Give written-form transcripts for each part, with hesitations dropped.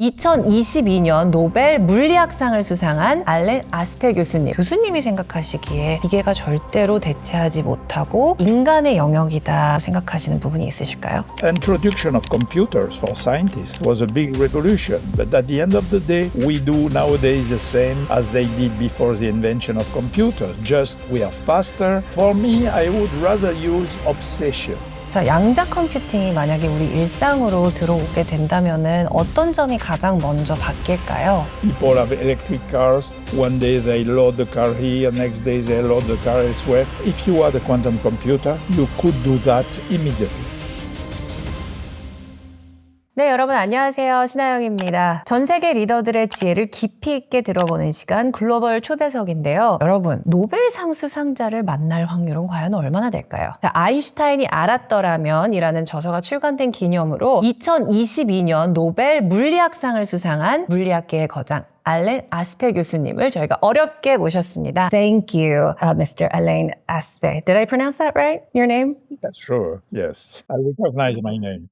2022년 노벨 물리학상을 수상한 알렌 아스페 교수님. 교수님이 생각하시기에 기계가 절대로 대체하지 못하고 인간의 영역이다 생각하시는 부분이 있으실까요? Introduction of computers for scientists was a big revolution, but at the end of the day, we do nowadays the same as they did before the invention of computers. Just we are faster. For me, I would rather use obsession. 자, 양자 컴퓨팅이 만약에 우리 일상으로 들어오게 된다면은 어떤 점이 가장 먼저 바뀔까요? People have electric cars. One day they load the car here, next day they load the car elsewhere. If you had a quantum computer, you could do that immediately. 네, 여러분 안녕하세요. 신하영입니다. 전 세계 리더들의 지혜를 깊이 있게 들어보는 시간 글로벌 초대석인데요. 여러분, 노벨상 수상자를 만날 확률은 과연 얼마나 될까요? 자, 아인슈타인이 알았더라면 이라는 저서가 출간된 기념으로 2022년 노벨 물리학상을 수상한 물리학계의 거장 알렌 아스페 교수님을 저희가 어렵게 모셨습니다. Thank you, Mr. Alain Aspect. Did I pronounce that right? Your name? Sure, yes. I recognize my name.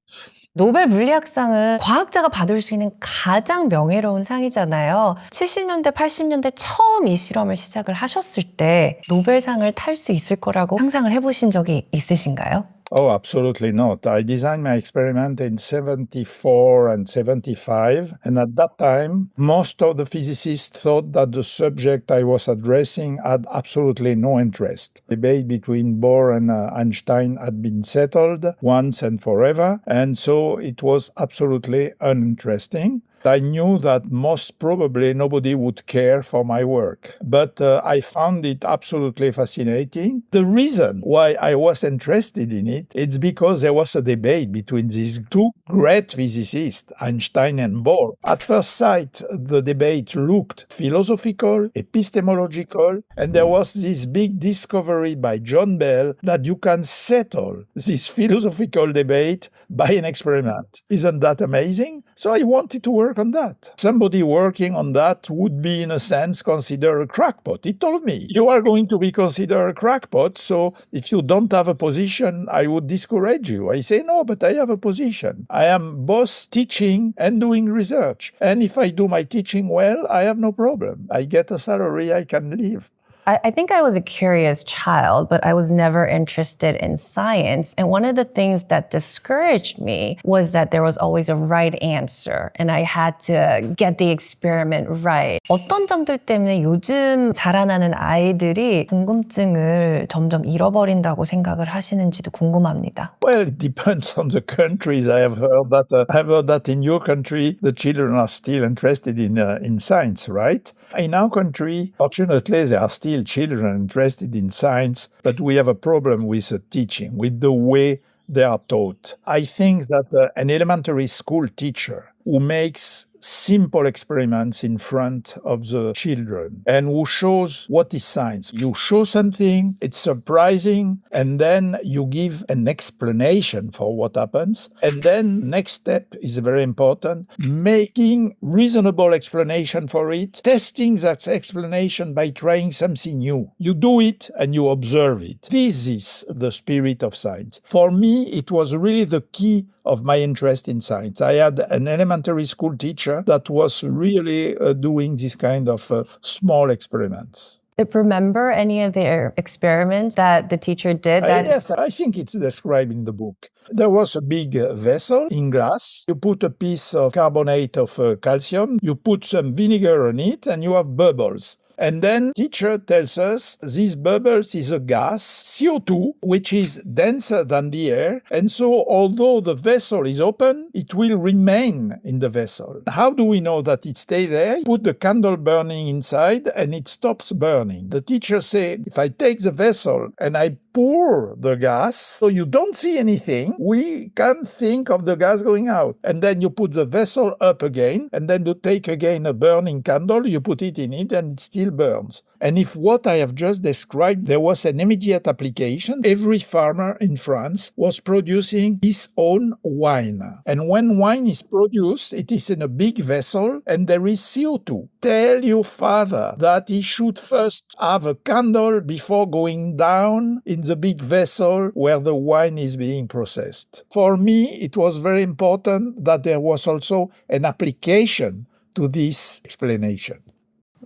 노벨 물리학상은 과학자가 받을 수 있는 가장 명예로운 상이잖아요. 70년대, 80년대 처음 이 실험을 시작을 하셨을 때 노벨상을 탈 수 있을 거라고 상상을 해보신 적이 있으신가요? Oh, absolutely not. I designed my experiment in 74 and 75, and at that time, most of the physicists thought that the subject I was addressing had absolutely no interest. The debate between Bohr and Einstein had been settled once and forever, and so it was absolutely uninteresting. I knew that most probably nobody would care for my work, but I found it absolutely fascinating. The reason why I was interested in it, it's because there was a debate between these two great physicists, Einstein and Bohr. At first sight, the debate looked philosophical, epistemological, and there was this big discovery by John Bell that you can settle this philosophical debate by an experiment. Isn't that amazing? So I wanted to work on that. Somebody working on that would be, in a sense, considered a crackpot. He told me, you are going to be considered a crackpot, so if you don't have a position, I would discourage you. I say, no, but I have a position. I am both teaching and doing research. And if I do my teaching well, I have no problem. I get a salary, I can live. I think I was a curious child, but I was never interested in science. And one of the things that discouraged me was that there was always a right answer, and I had to get the experiment right. 어떤 점들 때문에 요즘 자라나는 아이들이 궁금증을 점점 잃어버린다고 생각을 하시는지도 궁금합니다. Well, it depends on the countries. I've heard that in your country, the children are still interested in science, right? In our country, fortunately, there are still children interested in science, but we have a problem with the teaching, with the way they are taught. I think that an elementary school teacher who makes simple experiments in front of the children and who shows what is science. You show something, it's surprising, and then you give an explanation for what happens. And then next step is very important, making reasonable explanation for it, testing that explanation by trying something new. You do it and you observe it. This is the spirit of science. For me, it was really the key of my interest in science. I had an elementary school teacher that was really doing this kind of small experiments. Remember any of the experiments that the teacher did? Yes, I think it's described in the book. There was a big vessel in glass. You put a piece of carbonate of calcium, you put some vinegar on it, and you have bubbles. And then teacher tells us this bubbles is a gas, CO2, which is denser than the air. And so although the vessel is open, it will remain in the vessel. How do we know that it stays there? Put the candle burning inside and it stops burning. The teacher said, if I take the vessel and I pour the gas, so you don't see anything, we can think of the gas going out. And then you put the vessel up again, and then you take again a burning candle, you put it in it, and it still burns. And if what I have just described, there was an immediate application, every farmer in France was producing his own wine. And when wine is produced, it is in a big vessel, and there is CO2. Tell your father that he should first have a candle before going down in the big vessel where the wine is being processed. For me, it was very important that there was also an application to this explanation.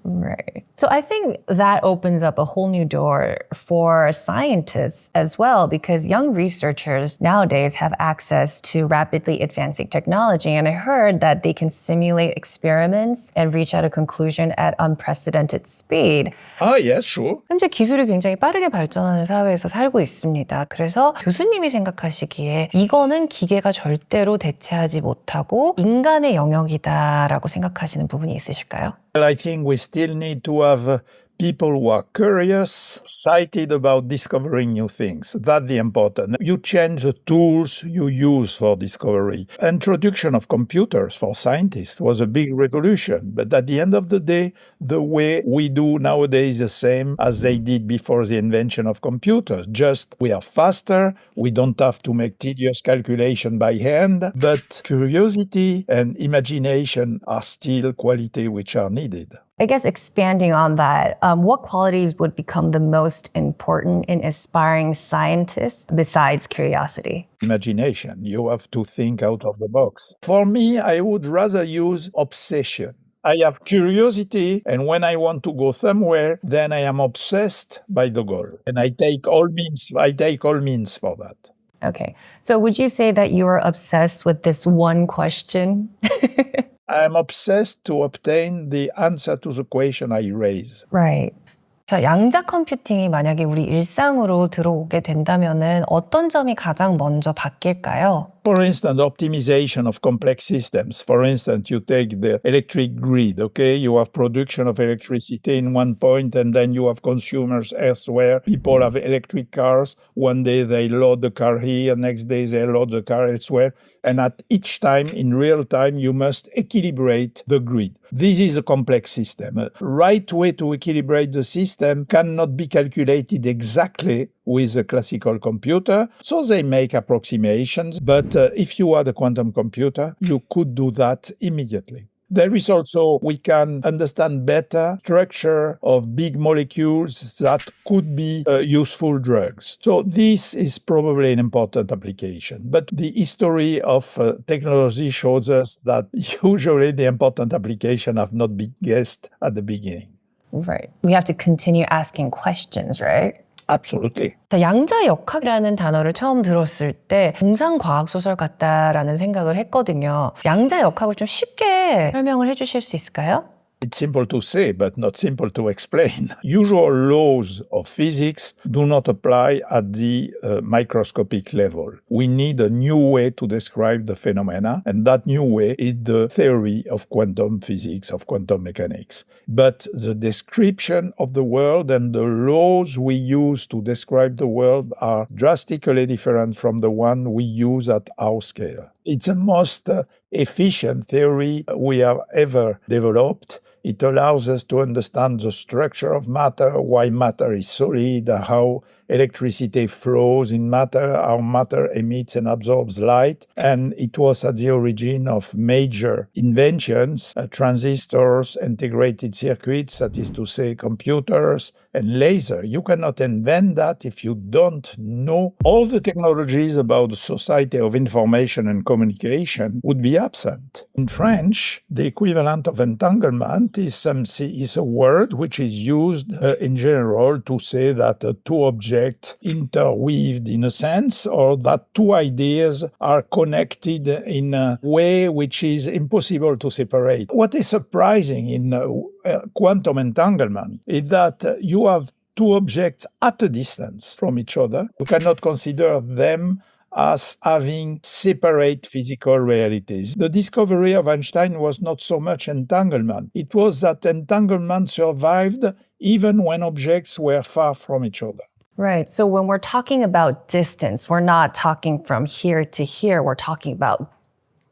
Right. So I think that opens up a whole new door for scientists as well, because young researchers nowadays have access to rapidly advancing technology. And I heard that they can simulate experiments and reach out a conclusion at unprecedented speed. Ah, yes, sure. 현재 기술이 굉장히 빠르게 발전하는 사회에서 살고 있습니다. 그래서 교수님이 생각하시기에 이거는 기계가 절대로 대체하지 못하고 인간의 영역이다라고 생각하시는 부분이 있으실까요? Well, I think we still need to have people who are curious, excited about discovering new things. That's the important. You change the tools you use for discovery. Introduction of computers for scientists was a big revolution. But at the end of the day, the way we do nowadays is the same as they did before the invention of computers. Just we are faster. We don't have to make tedious calculation by hand. But curiosity and imagination are still quality which are needed. I guess expanding on that, what qualities would become the most important in aspiring scientists besides curiosity? Imagination. You have to think out of the box. For me, I would rather use obsession. I have curiosity, and when I want to go somewhere, then I am obsessed by the goal. And I take all means for that. Okay. So would you say that you are obsessed with this one question? I am obsessed to obtain the answer to the question I raise. Right. 자, 양자 컴퓨팅이 만약에 우리 일상으로 들어오게 된다면은 어떤 점이 가장 먼저 바뀔까요? For instance, optimization of complex systems. For instance, you take the electric grid, okay? You have production of electricity in one point and then you have consumers elsewhere. People have electric cars. One day they load the car here, next day they load the car elsewhere. And at each time, in real time, you must equilibrate the grid. This is a complex system. A right way to equilibrate the system cannot be calculated exactly with a classical computer, so they make approximations. But if you had a quantum computer, you could do that immediately. There is also, we can understand better structure of big molecules that could be useful drugs. So this is probably an important application. But the history of technology shows us that usually the important applications have not been guessed at the beginning. Right. We have to continue asking questions, right? Absolutely. 양자역학이라는 단어를 처음 들었을 때 공상과학소설 같다라는 생각을 했거든요. 양자역학을 좀 쉽게 설명을 해주실 수 있을까요? It's simple to say, but not simple to explain. Usual laws of physics do not apply at the microscopic level. We need a new way to describe the phenomena, and that new way is the theory of quantum physics, of quantum mechanics. But the description of the world and the laws we use to describe the world are drastically different from the one we use at our scale. It's the most efficient theory we have ever developed. It allows us to understand the structure of matter, why matter is solid, how electricity flows in matter, how matter emits and absorbs light. And it was at the origin of major inventions, transistors, integrated circuits, that is to say computers, and laser. You cannot invent that if you don't know all the technologies about the society of information and communication would be absent. In French, the equivalent of entanglement is a word which is used in general to say that two objects interweaved in a sense, or that two ideas are connected in a way which is impossible to separate. What is surprising in quantum entanglement is that you have two objects at a distance from each other. You cannot consider them as having separate physical realities. The discovery of Einstein was not so much entanglement. It was that entanglement survived even when objects were far from each other. Right. So when we're talking about distance, we're not talking from here to here. We're talking about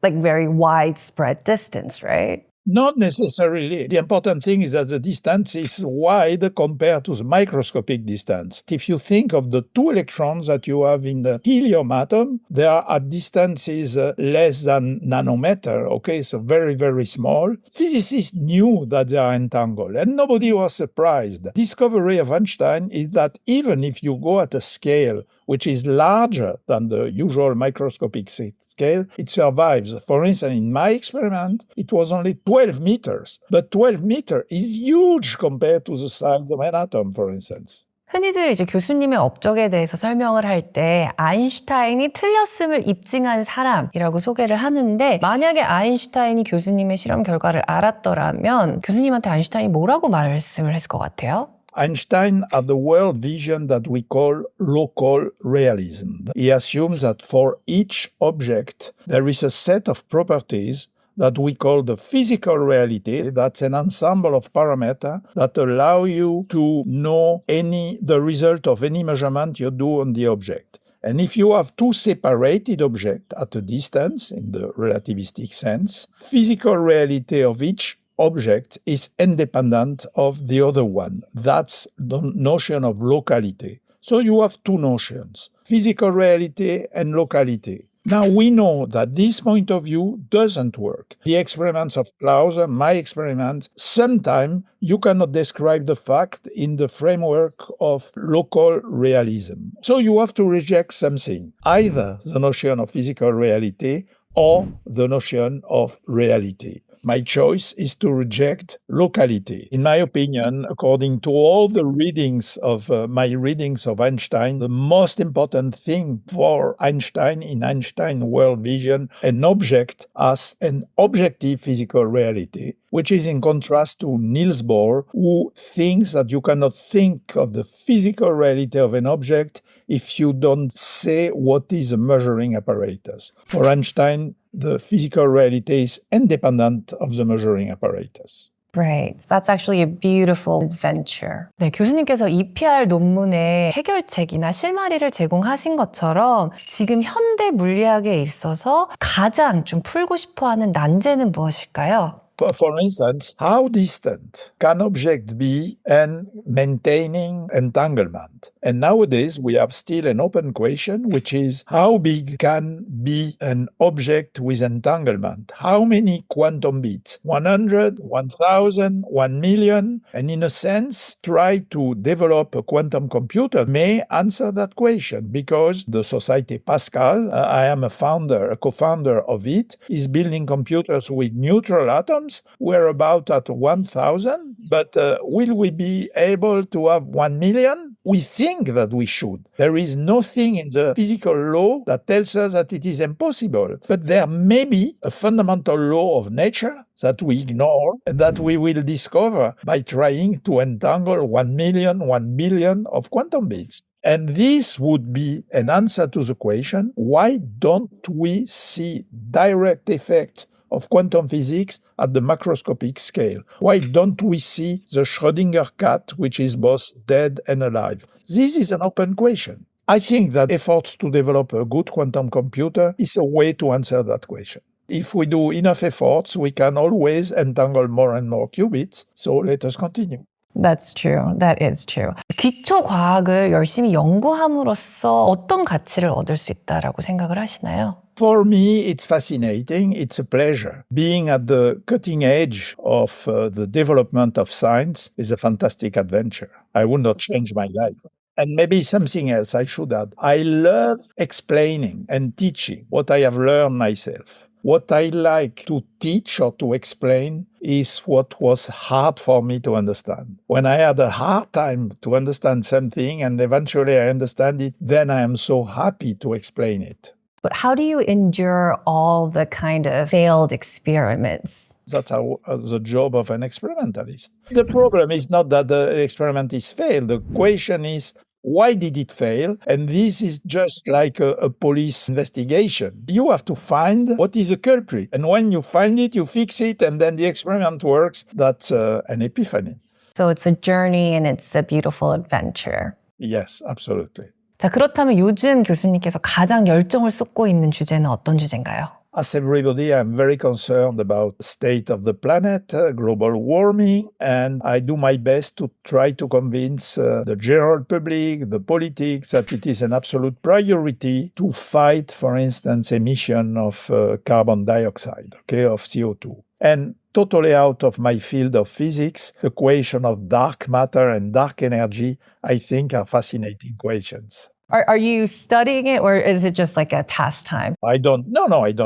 like very widespread distance, right? Not necessarily. The important thing is that the distance is wide compared to the microscopic distance. If you think of the two electrons that you have in the helium atom, they are at distances less than nanometer, okay, so very, very small. Physicists knew that they are entangled, and nobody was surprised. The discovery of Einstein is that even if you go at a scale which is larger than the usual microscopic scale, it survives. For instance, in my experiment, it was only 12 meters. But 12 meters is huge compared to the size of an atom, for instance. 흔히들 이제 교수님의 업적에 대해서 설명을 할 때 아인슈타인이 틀렸음을 입증한 사람이라고 소개를 하는데, 만약에 아인슈타인이 교수님의 실험 결과를 알았더라면 교수님한테 아인슈타인이 뭐라고 말씀을 했을 것 같아요? Einstein had the world vision that we call local realism. He assumes that for each object, there is a set of properties that we call the physical reality. That's an ensemble of parameters that allow you to know the result of any measurement you do on the object. And if you have two separated objects at a distance, in the relativistic sense, physical reality of each object is independent of the other one. That's the notion of locality. So you have two notions, physical reality and locality. Now we know that this point of view doesn't work. The experiments of Clauser, my experiments, sometimes you cannot describe the fact in the framework of local realism. So you have to reject something, either the notion of physical reality or the notion of reality. My choice is to reject locality. In my opinion, according to all the readings of my readings of Einstein, the most important thing for Einstein in Einstein world vision, an object as an objective physical reality, which is in contrast to Niels Bohr, who thinks that you cannot think of the physical reality of an object if you don't say what is a measuring apparatus. For Einstein, the physical reality is independent of the measuring apparatus. Right. That's actually a beautiful adventure. 네, 교수님께서 EP.5 논문의 해결책이나 실마리를 제공하신 것처럼 지금 현대 물리학에 있어서 가장 좀 풀고 싶어하는 난제는 무엇일까요? For instance, how distant can objects be and maintaining entanglement? And nowadays we have still an open question, which is how big can be an object with entanglement? How many quantum bits? 100, 1000, 1 million? And in a sense, try to develop a quantum computer may answer that question, because the Society Pascal, I am a co-founder of it, is building computers with neutral atoms. We're about at 1,000, but will we be able to have 1 million? We think that we should. There is nothing in the physical law that tells us that it is impossible, but there may be a fundamental law of nature that we ignore and that we will discover by trying to entangle 1 million, 1 billion of quantum bits. And this would be an answer to the question, why don't we see direct effects of quantum physics at the macroscopic scale? Why don't we see the Schrödinger cat, which is both dead and alive? This is an open question. I think that efforts to develop a good quantum computer is a way to answer that question. If we do enough efforts, we can always entangle more and more qubits. So let us continue. That's true. That is true. 기초 과학을 열심히 연구함으로써 어떤 가치를 얻을 수 있다라고 생각을 하시나요? For me, it's fascinating. It's a pleasure. Being at the cutting edge of the development of science is a fantastic adventure. I would not change my life. And maybe something else I should add. I love explaining and teaching what I have learned myself. What I like to teach or to explain is what was hard for me to understand. When I had a hard time to understand something and eventually I understand it, then I am so happy to explain it. But how do you endure all the kind of failed experiments? That's the job of an experimentalist. The problem is not that the experiment is failed. The question is, why did it fail? And this is just like a police investigation. You have to find what is the culprit. And when you find it, you fix it, and then the experiment works. That's an epiphany. So it's a journey and it's a beautiful adventure. Yes, absolutely. 자, 그렇다면 요즘 교수님께서 가장 열정을 쏟고 있는 주제는 어떤 주제인가요? As everybody, I'm very concerned about the state of the planet, global warming, and I do my best to try to convince the general public, the politics, that it is an absolute priority to fight, for instance, emission of carbon dioxide, of CO2. And totally out of my field of physics, the question of dark matter and dark energy, I think, are fascinating questions. Are you studying it, or is it just like a pastime? I don't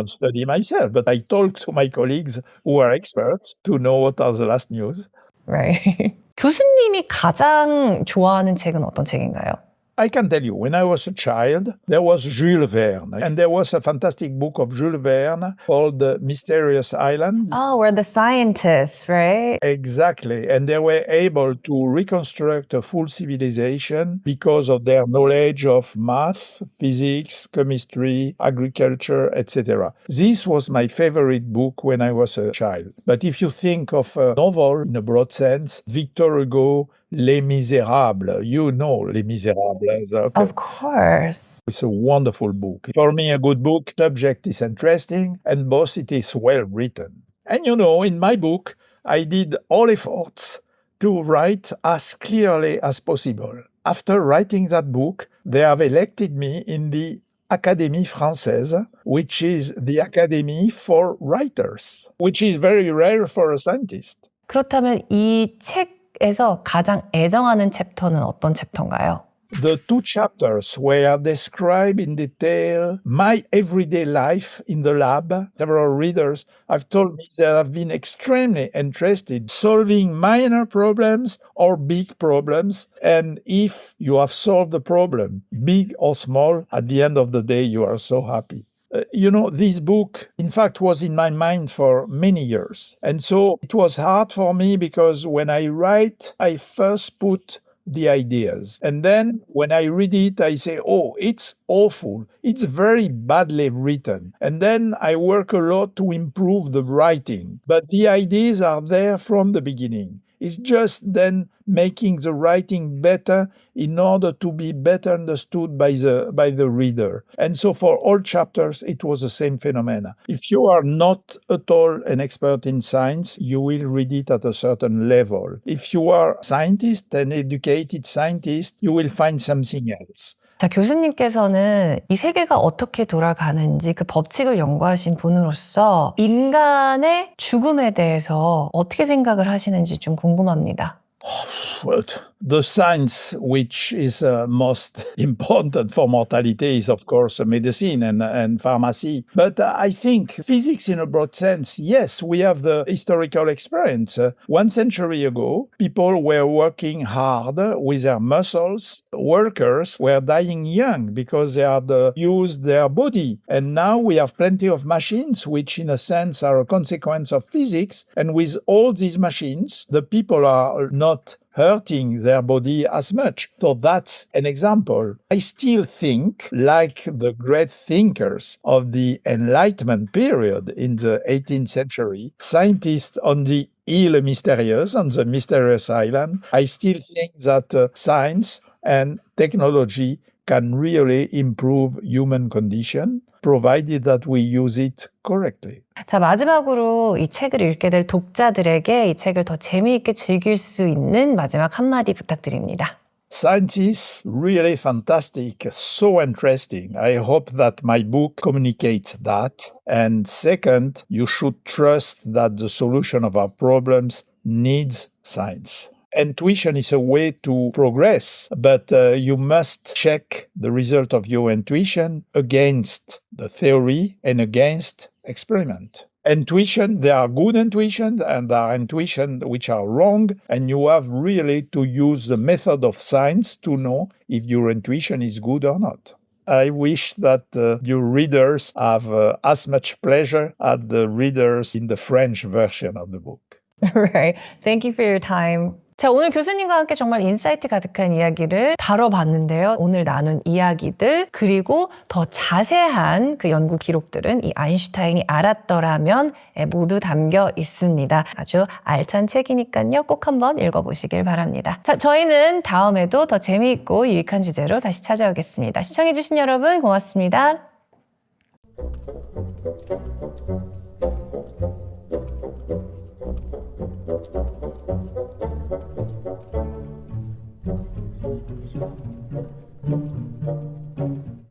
study myself, but I talk to my colleagues who are experts to know what are the last news. Right. 교수님이 가장 좋아하는 책은 어떤 책인가요? I can tell you, when I was a child, there was Jules Verne, and there was a fantastic book of Jules Verne called The Mysterious Island. Oh, we're the scientists, right? Exactly, and they were able to reconstruct a full civilization because of their knowledge of math, physics, chemistry, agriculture, etc. This was my favorite book when I was a child. But if you think of a novel in a broad sense, Victor Hugo, Les Misérables. You know Les Misérables. Okay. Of course. It's a wonderful book. For me, a good book. Subject is interesting, and both it is well written. And in my book, I did all efforts to write as clearly as possible. After writing that book, they have elected me in the Académie Française, which is the academy for writers, which is very rare for a scientist. 그렇다면 이 책에서 가장 애정하는 챕터는 어떤 챕터인가요? The two chapters where I describe in detail my everyday life in the lab. Several readers have told me that I've been extremely interested solving minor problems or big problems. And if you have solved the problem, big or small, at the end of the day, you are so happy. This book, in fact, was in my mind for many years. And so it was hard for me because when I write, I first put the ideas. And then when I read it, I say, oh, it's awful. It's very badly written. And then I work a lot to improve the writing. But the ideas are there from the beginning. It's just then making the writing better in order to be better understood by the reader. And so for all chapters, it was the same phenomena. If you are not at all an expert in science, you will read it at a certain level. If you are a scientist, an educated scientist, you will find something else. 자, 교수님께서는 이 세계가 어떻게 돌아가는지 그 법칙을 연구하신 분으로서 인간의 죽음에 대해서 어떻게 생각을 하시는지 좀 궁금합니다. Well, the science which is most important for mortality is, of course, medicine and pharmacy. But I think physics in a broad sense, yes, we have the historical experience. 1 century ago, people were working hard with their muscles. Workers were dying young because they had used their body. And now we have plenty of machines which, in a sense, are a consequence of physics. And with all these machines, the people are not hurting their body as much. So that's an example. I still think, like the great thinkers of the Enlightenment period in the 18th century, scientists on the Île Mystérieuse, on the mysterious island, I still think that science and technology can really improve human condition, provided that we use it correctly. 자, 마지막으로 이 책을 읽게 될 독자들에게 이 책을 더 재미있게 즐길 수 있는 마지막 한마디 부탁드립니다. Science is really fantastic, so interesting. I hope that my book communicates that. And second, you should trust that the solution of our problems needs science. Intuition is a way to progress, but you must check the result of your intuition against the theory and against experiment. Intuition, there are good intuitions and there are intuitions which are wrong, and you have really to use the method of science to know if your intuition is good or not. I wish that your readers have as much pleasure as the readers in the French version of the book. Right. Thank you for your time. 자, 오늘 교수님과 함께 정말 인사이트 가득한 이야기를 다뤄봤는데요. 오늘 나눈 이야기들 그리고 더 자세한 그 연구 기록들은 이 아인슈타인이 알았더라면에 모두 담겨 있습니다. 아주 알찬 책이니까요. 꼭 한번 읽어보시길 바랍니다. 자, 저희는 다음에도 더 재미있고 유익한 주제로 다시 찾아오겠습니다. 시청해주신 여러분 고맙습니다.